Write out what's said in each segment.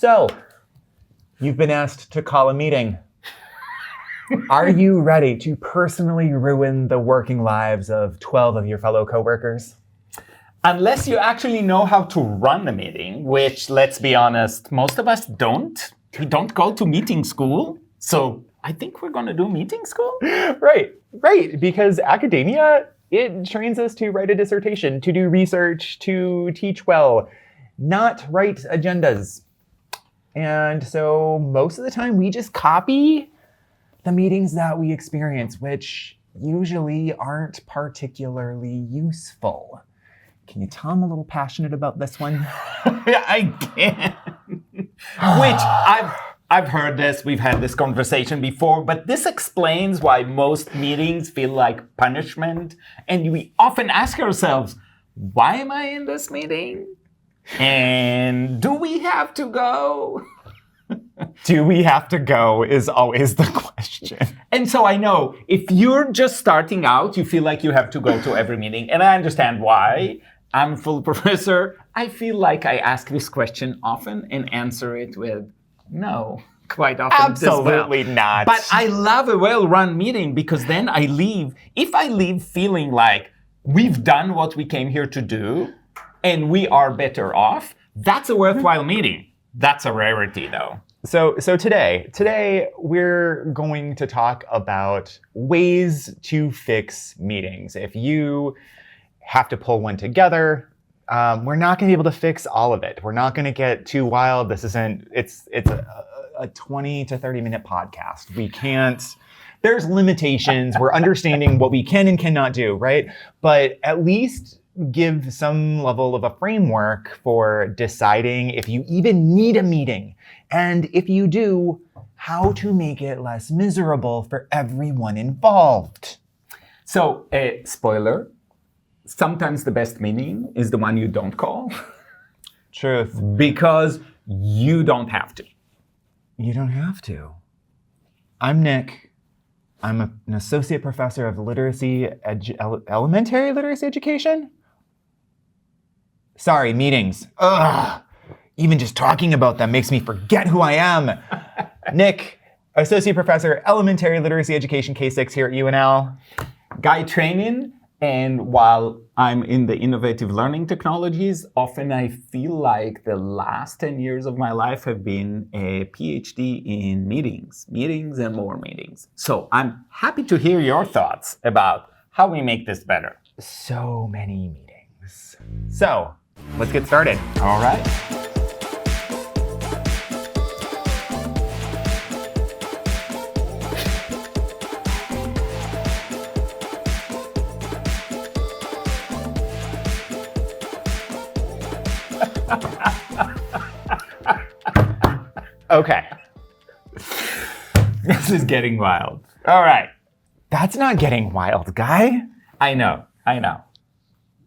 So, you've been asked to call a meeting. Are you ready to personally ruin the working lives of 12 of your fellow coworkers? Unless you actually know how to run a meeting, which, let's be honest, most of us don't. We don't go to meeting school. So I think we're going to do meeting school. Right. Because academia, it trains us to write a dissertation, to do research, to teach well, not write agendas. And so most of the time we just copy the meetings that we experience, which usually aren't particularly useful. Can you tell I'm a little passionate about this one? I can. Which I've heard this, we've had this conversation before, but this explains why most meetings feel like punishment. And we often ask ourselves, why am I in this meeting? And do we have to go? Do we have to go is always the question. And so I know if you're just starting out, you feel like you have to go to every meeting. And I understand why. I'm a full professor. I feel like I ask this question often and answer it with no, quite often. Absolutely not. But I love a well-run meeting because then I leave. If I leave feeling like we've done what we came here to do and we are better off, that's a worthwhile meeting. That's a rarity, though. So today we're going to talk about ways to fix meetings. If you have to pull one together, we're not going to be able to fix all of it. We're not going to get too wild. It's a 20 to 30 minute podcast. We can't, there's limitations. We're understanding what we can and cannot do, right? But at least give some level of a framework for deciding if you even need a meeting. And if you do, how to make it less miserable for everyone involved. So, spoiler, sometimes the best meeting is the one you don't call. Truth. Because you don't have to. You don't have to. I'm Nick. I'm an associate professor of elementary literacy education. Sorry, meetings. Ugh. Even just talking about them makes me forget who I am. Nick, associate professor, elementary literacy education, K6 here at UNL. Guy Trainin. And while I'm in the innovative learning technologies, often I feel like the last 10 years of my life have been a PhD in meetings and more meetings. So I'm happy to hear your thoughts about how we make this better. So many meetings. So let's get started. All right. Okay. This is getting wild. All right. That's not getting wild, Guy. I know.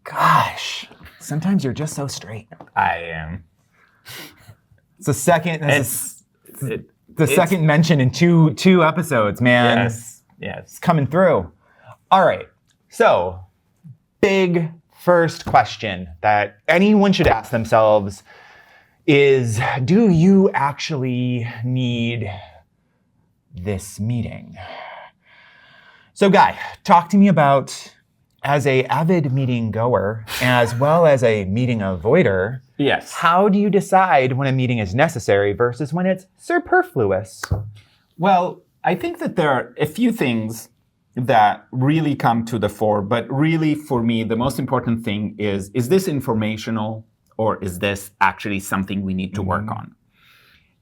Gosh, sometimes you're just so straight. I am. It's the second. Second mention in two episodes, man. Yes. It's coming through. All right. So, big first question that anyone should ask themselves is, do you actually need this meeting? So, Guy, talk to me about, as a avid meeting goer, as well as a meeting avoider, yes, how do you decide when a meeting is necessary versus when it's superfluous? Well, I think that there are a few things that really come to the fore, but really for me, the most important thing is this informational or is this actually something we need to work on?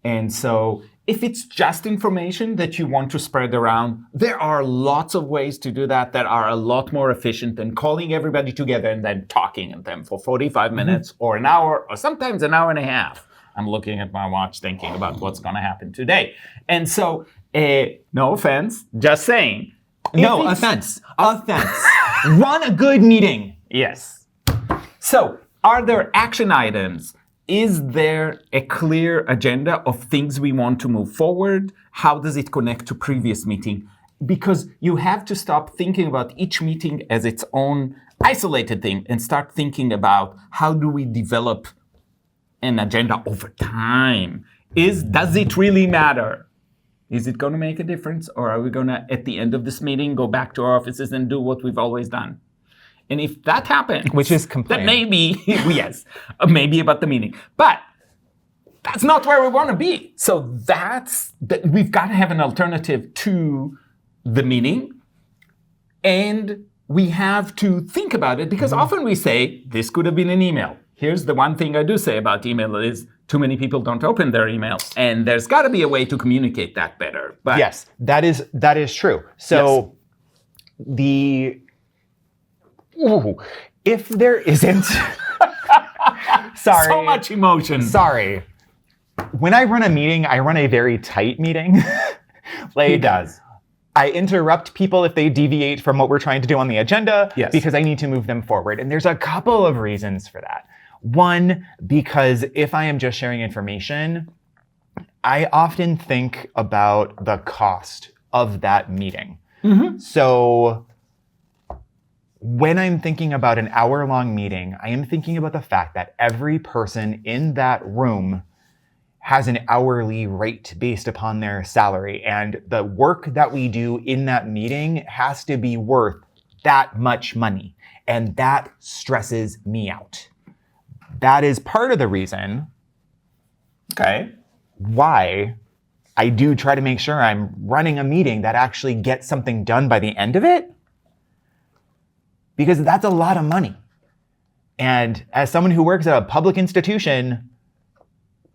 And so if it's just information that you want to spread around, there are lots of ways to do that are a lot more efficient than calling everybody together and then talking at them for 45 minutes or an hour or sometimes an hour and a half. I'm looking at my watch thinking about what's going to happen today. And so, no offense, just saying. No offense. Run a good meeting. Yes. So, are there action items? Is there a clear agenda of things we want to move forward? How does it connect to previous meeting? Because you have to stop thinking about each meeting as its own isolated thing and start thinking about how do we develop an agenda over time does it really matter? Is it going to make a difference? Or are we going to, at the end of this meeting, go back to our offices and do what we've always done? And if that happens, which is complain, then maybe, yes, maybe about the meeting. But that's not where we want to be. So we've got to have an alternative to the meeting. And we have to think about it because often we say, this could have been an email. Here's the one thing I do say about email is too many people don't open their email. And there's got to be a way to communicate that better. But yes, that is true. So if there isn't, sorry. So much emotion. Sorry. When I run a meeting, I run a very tight meeting. He does. I interrupt people if they deviate from what we're trying to do on the agenda because I need to move them forward. And there's a couple of reasons for that. One, because if I am just sharing information, I often think about the cost of that meeting. So when I'm thinking about an hour-long meeting, I am thinking about the fact that every person in that room has an hourly rate based upon their salary. And the work that we do in that meeting has to be worth that much money. And that stresses me out. That is part of the reason why I do try to make sure I'm running a meeting that actually gets something done by the end of it. Because that's a lot of money. And as someone who works at a public institution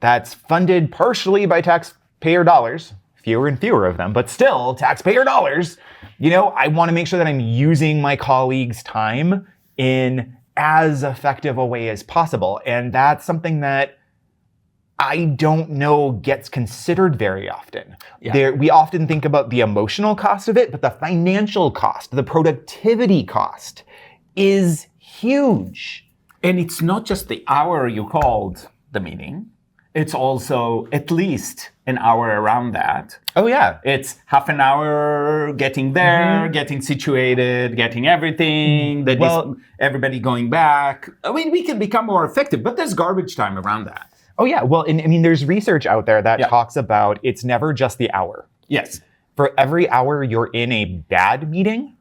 that's funded partially by taxpayer dollars, fewer and fewer of them, but still taxpayer dollars, I want to make sure that I'm using my colleagues' time in as effective a way as possible. And that's something that I don't know gets considered very often. We often think about the emotional cost of it, but the financial cost, the productivity cost is huge. And it's not just the hour you called the meeting. It's also at least an hour around that. Oh, yeah. It's half an hour getting there, getting situated, getting everything, everybody going back. I mean, we can become more effective, but there's garbage time around that. Oh, yeah. Well, there's research out there that talks about it's never just the hour. Yes. For every hour you're in a bad meeting,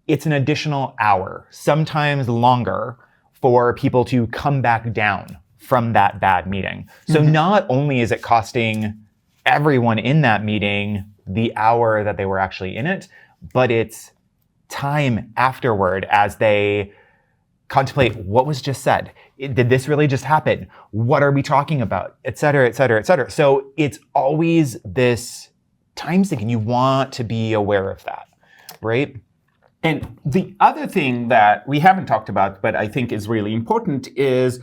it's an additional hour, sometimes longer, for people to come back down from that bad meeting. So not only is it costing everyone in that meeting the hour that they were actually in it, but it's time afterward as they contemplate what was just said. Did this really just happen? What are we talking about? Et cetera, et cetera, et cetera. So it's always this time sink, and you want to be aware of that, right? And the other thing that we haven't talked about, but I think is really important is,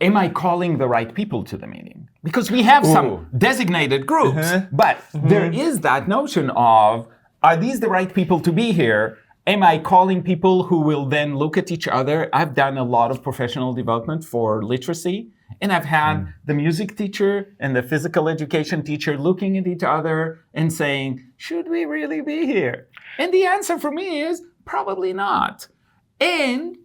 am I calling the right people to the meeting? Because we have some designated groups, but there is that notion of, are these the right people to be here? Am I calling people who will then look at each other? I've done a lot of professional development for literacy, and I've had the music teacher and the physical education teacher looking at each other and saying, should we really be here? And the answer for me is probably not. And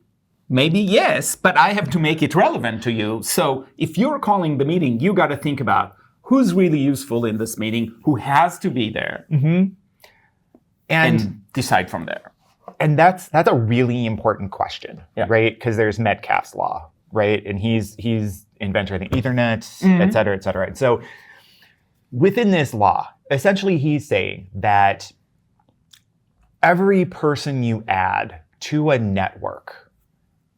maybe yes, but I have to make it relevant to you. So if you're calling the meeting, you got to think about who's really useful in this meeting, who has to be there, and decide from there. And that's a really important question, right? Because there's Metcalfe's law, right? And he's inventor of the Ethernet, et cetera, et cetera. And so within this law, essentially he's saying that every person you add to a network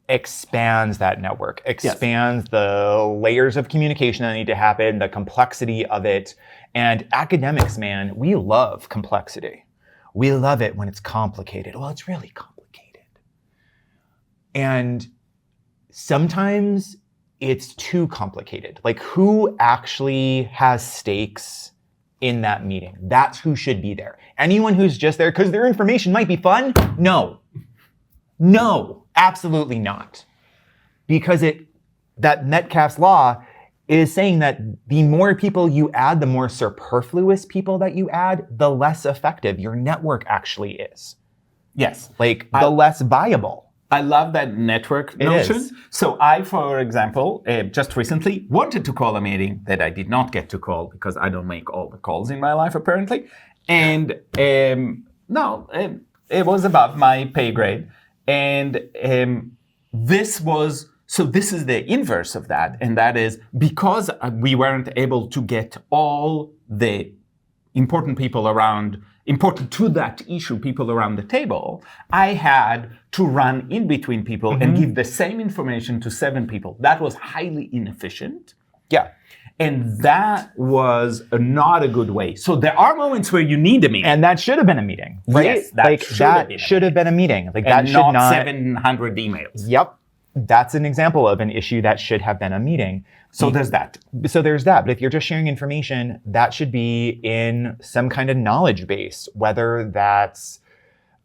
expands that network, expands the layers of communication that need to happen, the complexity of it. And academics, man, we love complexity. We love it when it's complicated. Well, it's really complicated. And sometimes it's too complicated. Like, who actually has stakes in that meeting? That's who should be there. Anyone who's just there because their information might be fun? No, absolutely not. Because that Metcalfe's law is saying that the more people you add, the more superfluous people that you add, the less effective your network actually is. Yes. Like, the less viable. I love that network notion. is. So I, for example, just recently wanted to call a meeting that I did not get to call because I don't make all the calls in my life, apparently. And it was above my pay grade. And this is the inverse of that. And that is because we weren't able to get all the important to that issue, people around the table, I had to run in between people and give the same information to 7 people. That was highly inefficient. Yeah. And that was not a good way. So there are moments where you need a meeting. And that should have been a meeting, right? Yes, that should have been a meeting. Like that and should not 700 emails. Yep. That's an example of an issue that should have been a meeting. So there's that. But if you're just sharing information, that should be in some kind of knowledge base, whether that's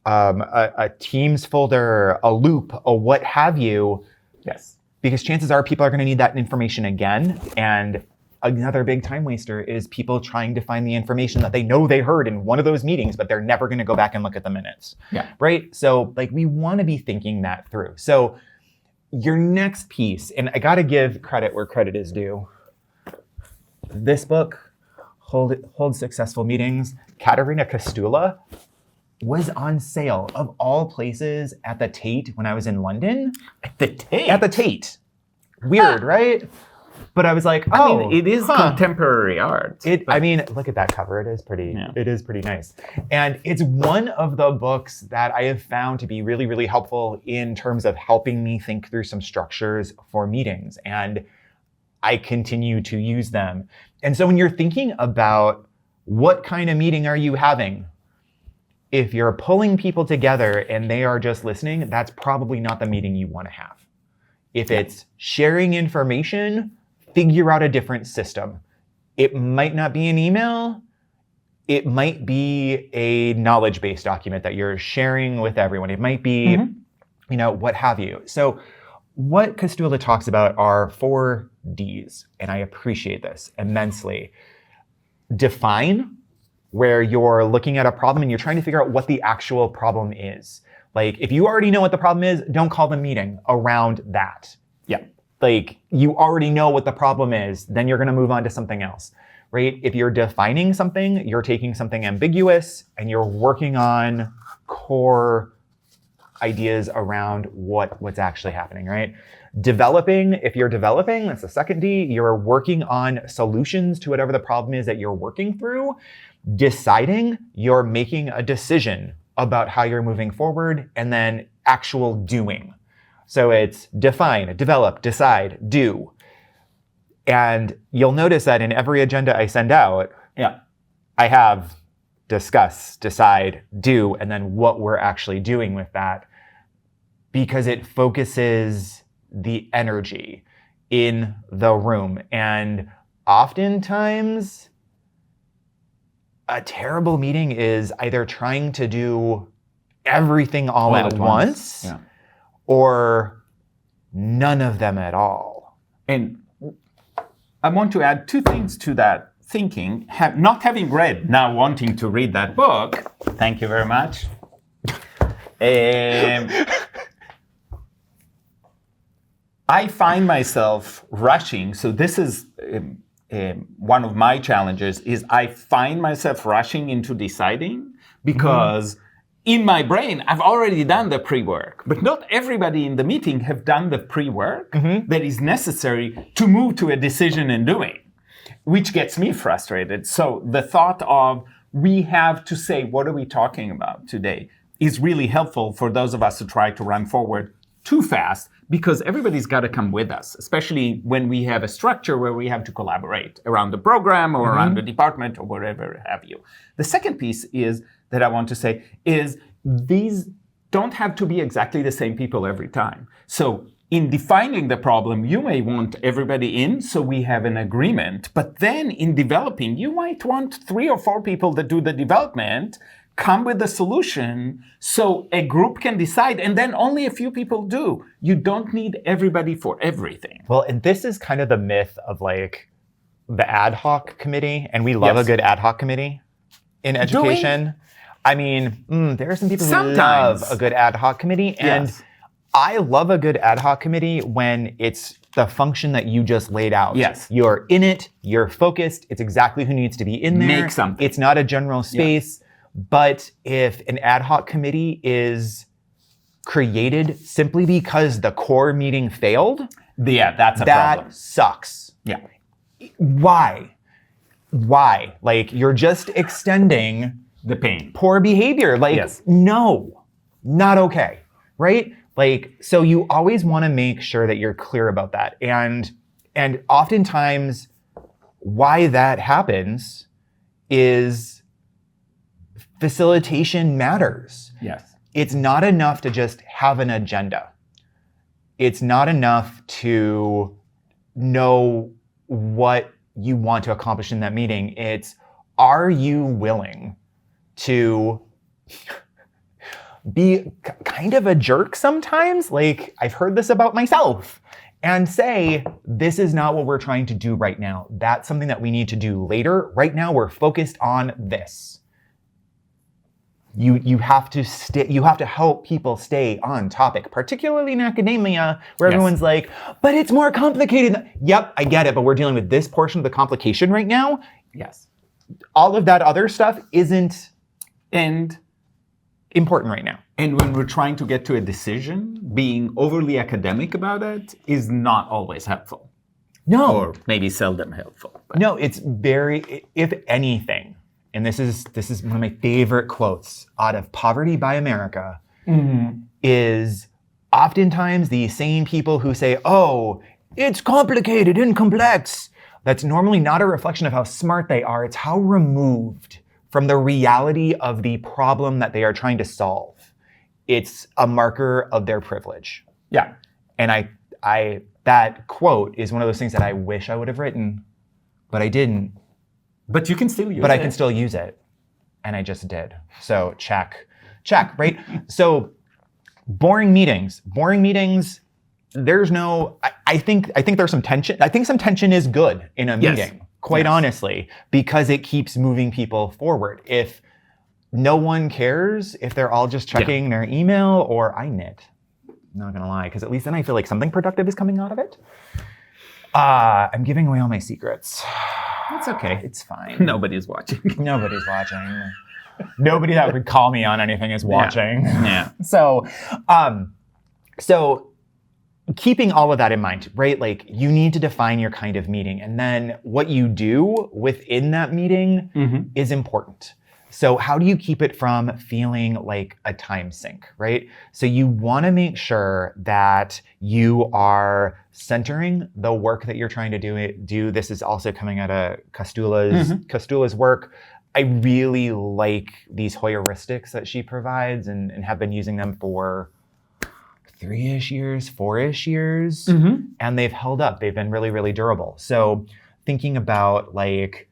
a Teams folder, a loop, or what have you. Yes. Because chances are people are going to need that information again. And another big time waster is people trying to find the information that they know they heard in one of those meetings, but they're never going to go back and look at the minutes. Yeah. Right? So like we want to be thinking that through. So your next piece, and I got to give credit where credit is due. This book, Hold Successful Meetings, Katerina Kostula, was on sale of all places at the Tate when I was in London. At the Tate? At the Tate. Weird, right? But I was like, it is contemporary art. I mean, look at that cover. It is pretty nice. And it's one of the books that I have found to be really, really helpful in terms of helping me think through some structures for meetings. And I continue to use them. And so when you're thinking about what kind of meeting are you having, if you're pulling people together and they are just listening, that's probably not the meeting you want to have. If it's sharing information, figure out a different system. It might not be an email. It might be a knowledge-based document that you're sharing with everyone. It might be, what have you. So what Kostula talks about are 4 Ds, and I appreciate this immensely. Define, where you're looking at a problem and you're trying to figure out what the actual problem is. Like, if you already know what the problem is, don't call the meeting around that. Yeah. Like, you already know what the problem is, then you're going to move on to something else, right? If you're defining something, you're taking something ambiguous and you're working on core ideas around what's actually happening, right? Developing, if you're developing, that's the second D, you're working on solutions to whatever the problem is that you're working through. Deciding, you're making a decision about how you're moving forward, and then actual doing. So it's define, develop, decide, do. And you'll notice that in every agenda I send out, I have discuss, decide, do, and then what we're actually doing with that, because it focuses the energy in the room. And oftentimes, a terrible meeting is either trying to do everything all at once. Or none of them at all. And I want to add 2 things to that thinking. Not having read, now wanting to read that book, thank you very much. I find myself rushing. So this is one of my challenges, is I find myself rushing into deciding because in my brain, I've already done the pre-work, but not everybody in the meeting have done the pre-work that is necessary to move to a decision and doing, which gets me frustrated. So the thought of we have to say, what are we talking about today, is really helpful for those of us who try to run forward too fast, because everybody's got to come with us, especially when we have a structure where we have to collaborate around the program or around the department or whatever have you. The second piece is that I want to say is these don't have to be exactly the same people every time. So in defining the problem, you may want everybody in so we have an agreement. But then in developing, you might want 3 or 4 people that do the development, come with the solution so a group can decide, and then only a few people do. You don't need everybody for everything. Well, and this is kind of the myth of like the ad hoc committee, and we love a good ad hoc committee in education. I mean, there are some people who love a good ad hoc committee, and I love a good ad hoc committee when it's the function that you just laid out. Yes. You're in it, you're focused, it's exactly who needs to be in there. Make something. It's not a general space. Yeah. But if an ad hoc committee is created simply because the core meeting failed, that's a problem. That sucks. Yeah. Why? Like, you're just extending the pain. Poor behavior. Like, yes. No, not okay, right? Like, so you always want to make sure that you're clear about that. And oftentimes why that happens is facilitation matters. Yes. It's not enough to just have an agenda. It's not enough to know what you want to accomplish in that meeting. It's, are you willing to be kind of a jerk sometimes? Like, I've heard this about myself. And say, this is not what we're trying to do right now. That's something that we need to do later. Right now, we're focused on this. You have to help people stay on topic, particularly in academia, where everyone's like, but it's more complicated. Yep, I get it, but we're dealing with this portion of the complication right now. Yes. All of that other stuff isn't and important right now. And when we're trying to get to a decision, being overly academic about it is not always helpful. No. Or maybe seldom helpful. But. No, it's very, if anything, and this is one of my favorite quotes out of Poverty by America, is oftentimes the same people who say, oh, it's complicated and complex. That's normally not a reflection of how smart they are. It's how removed from the reality of the problem that they are trying to solve. It's a marker of their privilege. Yeah. And I that quote is one of those things that I wish I would have written, but I didn't. But you can still use it. But I can still use it. And I just did. So check, right? So boring meetings, there's no, I think there's some tension. I think some tension is good in a meeting, quite honestly, because it keeps moving people forward. If no one cares, if they're all just checking their email, or I knit, not gonna lie, because at least then I feel like something productive is coming out of it. I'm giving away all my secrets. It's okay. It's fine. Nobody's watching. Nobody's watching. Nobody that would call me on anything is watching. Yeah. So keeping all of that in mind, right? Like, you need to define your kind of meeting, and then what you do within that meeting is important. So how do you keep it from feeling like a time sink, right? So you want to make sure that you are centering the work that you're trying to do. This is also coming out of Costula's work. I really like these heuristics that she provides, and have been using them for 3-ish years, 4-ish years, and they've held up. They've been really, really durable. So thinking about like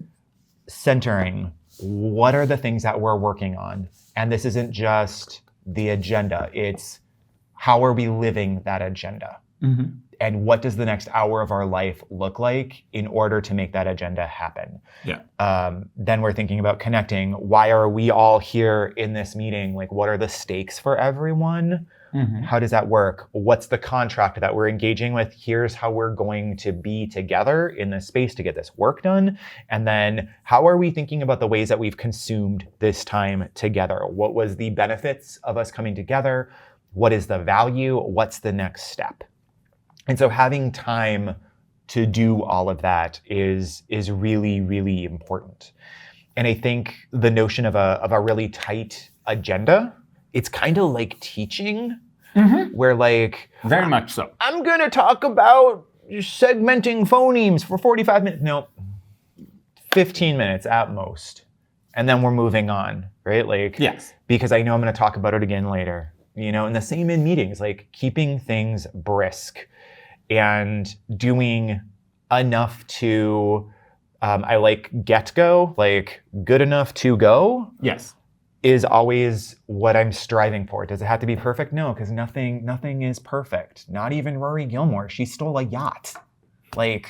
centering, what are the things that we're working on? And this isn't just the agenda. It's how are we living that agenda? And what does the next hour of our life look like in order to make that agenda happen? Yeah. Then we're thinking about connecting. Why are we all here in this meeting? Like, what are the stakes for everyone? How does that work? What's the contract that we're engaging with? Here's how we're going to be together in this space to get this work done. And then how are we thinking about the ways that we've consumed this time together? What was the benefits of us coming together? What is the value? What's the next step? And so having time to do all of that is really, really important. And I think the notion of a really tight agenda, it's kind of like teaching, where like... Very much so. I'm going to talk about segmenting phonemes for 45 minutes. No, 15 minutes at most. And then we're moving on, right? Like, yes. Because I know I'm going to talk about it again later. You know, and the same in meetings, like keeping things brisk and doing enough to, I like get-go, like good enough to go. Yes. Is always what I'm striving for. Does it have to be perfect? No, because nothing is perfect. Not even Rory Gilmore. She stole a yacht. Like,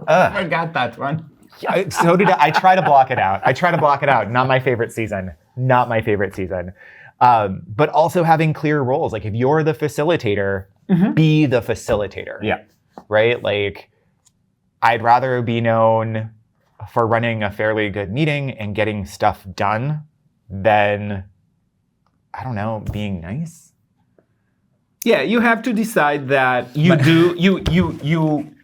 I got that one. Yeah, so did I. I try to block it out. Not my favorite season. But also having clear roles. Like if you're the facilitator, be the facilitator. Yeah. Right? Like I'd rather be known for running a fairly good meeting and getting stuff done than, I don't know, being nice. Yeah, you have to decide that you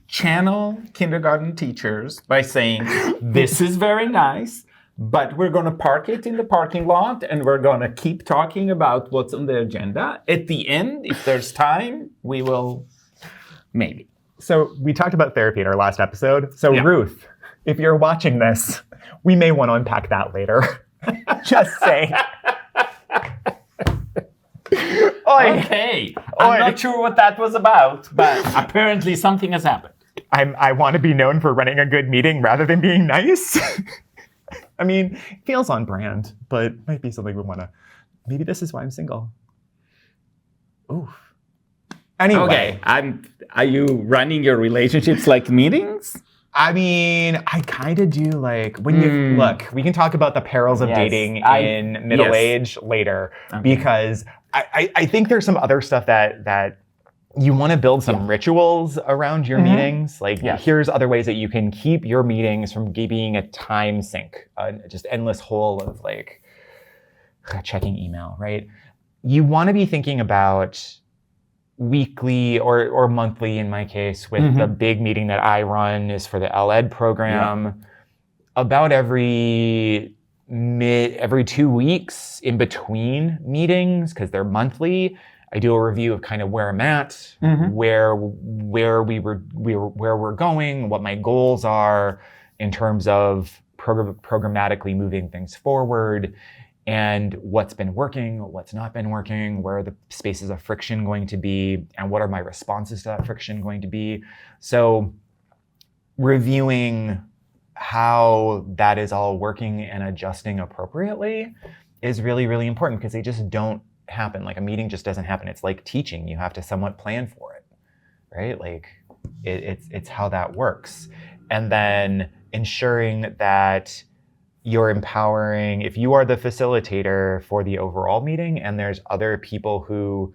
channel kindergarten teachers by saying, this is very nice, but we're going to park it in the parking lot and we're going to keep talking about what's on the agenda. At the end, if there's time, we will maybe. So we talked about therapy in our last episode. So Yeah. Ruth, if you're watching this, we may want to unpack that later. Just saying. Oi. Okay, I'm Oi. not sure what that was about, but apparently something has happened. I want to be known for running a good meeting rather than being nice. I mean, feels on brand, but might be something we want to. Maybe this is why I'm single. Oof. Anyway. Okay, are you running your relationships like meetings? I mean, I kind of do like when you look, we can talk about the perils of Yes, dating in middle age later, because I think there's some other stuff that you want to build some rituals around your meetings. Like here's other ways that you can keep your meetings from being a time sink, just endless hole of like checking email, right? You want to be thinking about weekly or monthly in my case with the big meeting that I run is for the LED program. About every 2 weeks in between meetings, because they're monthly, I do a review of kind of where I'm at, where we're going, what my goals are in terms of programmatically moving things forward, and what's been working, what's not been working, where are the spaces of friction going to be, and what are my responses to that friction going to be. So reviewing how that is all working and adjusting appropriately is really, really important, because they just don't happen. Like a meeting just doesn't happen. It's like teaching. You have to somewhat plan for it, right? Like it's how that works. And then ensuring that you're empowering, if you are the facilitator for the overall meeting and there's other people who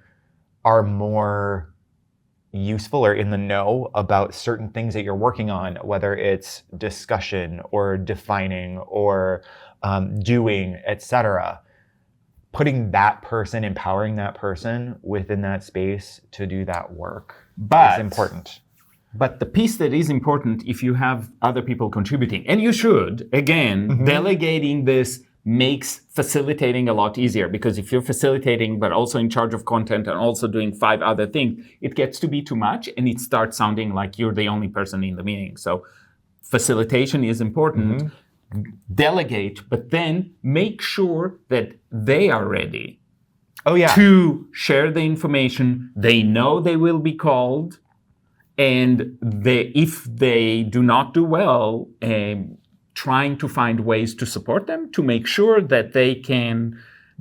are more useful or in the know about certain things that you're working on, whether it's discussion or defining or doing, etc., putting that person, empowering that person within that space to do that work is important. But the piece that is important, if you have other people contributing, and you should, again, delegating this makes facilitating a lot easier, because if you're facilitating but also in charge of content and also doing 5 other things, it gets to be too much and it starts sounding like you're the only person in the meeting. So facilitation is important. Delegate, but then make sure that they are ready to share the information. They know they will be called. And if they do not do well, trying to find ways to support them to make sure that they can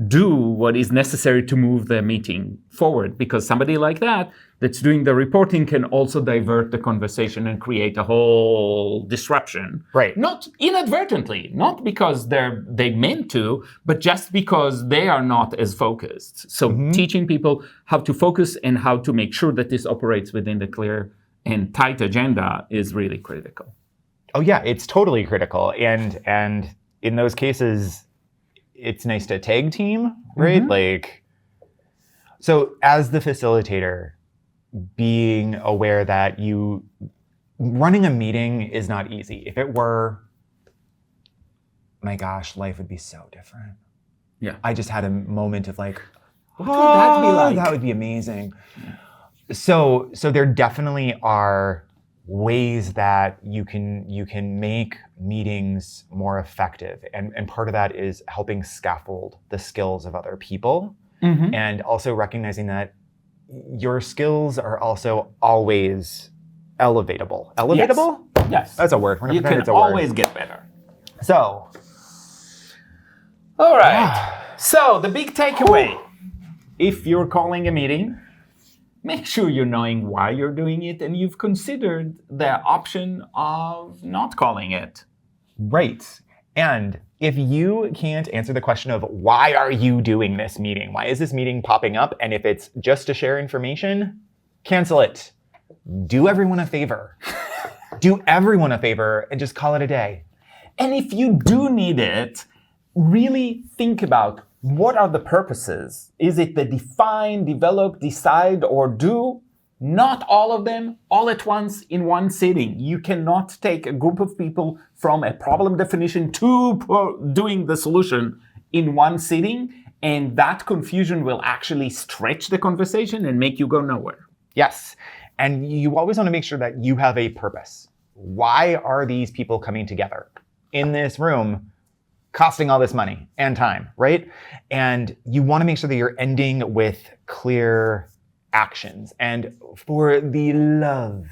do what is necessary to move the meeting forward. Because somebody like that that's doing the reporting can also divert the conversation and create a whole disruption. Right. Not inadvertently, not because they meant to, but just because they are not as focused. So teaching people how to focus and how to make sure that this operates within the clear and tight agenda is really critical. Oh yeah, it's totally critical. And in those cases, it's nice to tag team, right? Like, so as the facilitator, being aware that running a meeting is not easy. If it were, my gosh, life would be so different. Yeah. I just had a moment of like, what would that be like? That would be amazing. So there definitely are ways that you can make meetings more effective. And part of that is helping scaffold the skills of other people, and also recognizing that your skills are also always elevatable. Elevatable? Yes. That's a word. You can always get better. So. All right. So the big takeaway, if you're calling a meeting, make sure you're knowing why you're doing it and you've considered the option of not calling it. Right. And if you can't answer the question of why are you doing this meeting? Why is this meeting popping up? And if it's just to share information, cancel it. Do everyone a favor. Do everyone a favor and just call it a day. And if you do need it, really think about what are the purposes? Is it the define, develop, decide, or do? Not all of them all at once in one sitting. You cannot take a group of people from a problem definition to doing the solution in one sitting, and that confusion will actually stretch the conversation and make you go nowhere. Yes, and you always want to make sure that you have a purpose. Why are these people coming together in this room, costing all this money and time, right? And you want to make sure that you're ending with clear actions. And for the love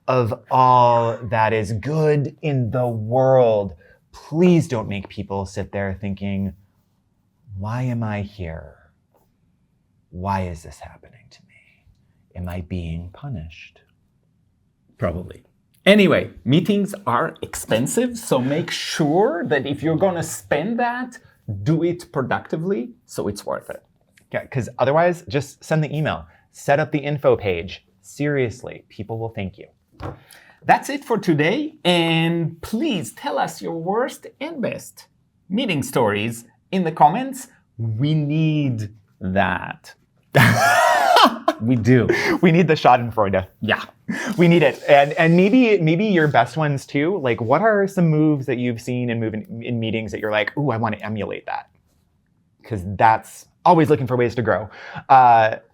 of all that is good in the world, please don't make people sit there thinking, why am I here? Why is this happening to me? Am I being punished? Probably. Anyway, meetings are expensive, so make sure that if you're going to spend that, do it productively so it's worth it. Yeah, because otherwise, just send the email. Set up the info page. Seriously, people will thank you. That's it for today, and please tell us your worst and best meeting stories in the comments. We need that. We do. We need the Schadenfreude. Yeah. We need it. And maybe your best ones too. Like, what are some moves that you've seen in meetings that you're like, ooh, I want to emulate that? Because that's always looking for ways to grow.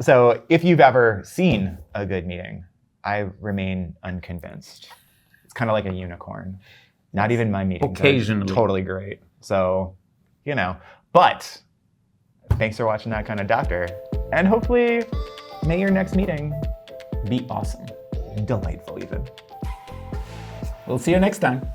So if you've ever seen a good meeting, I remain unconvinced. It's kind of like a unicorn. Not even my meetings occasionally are totally great. So, but thanks for watching That Kind of Doctor. And hopefully, may your next meeting be awesome. delightful even. We'll see you next time.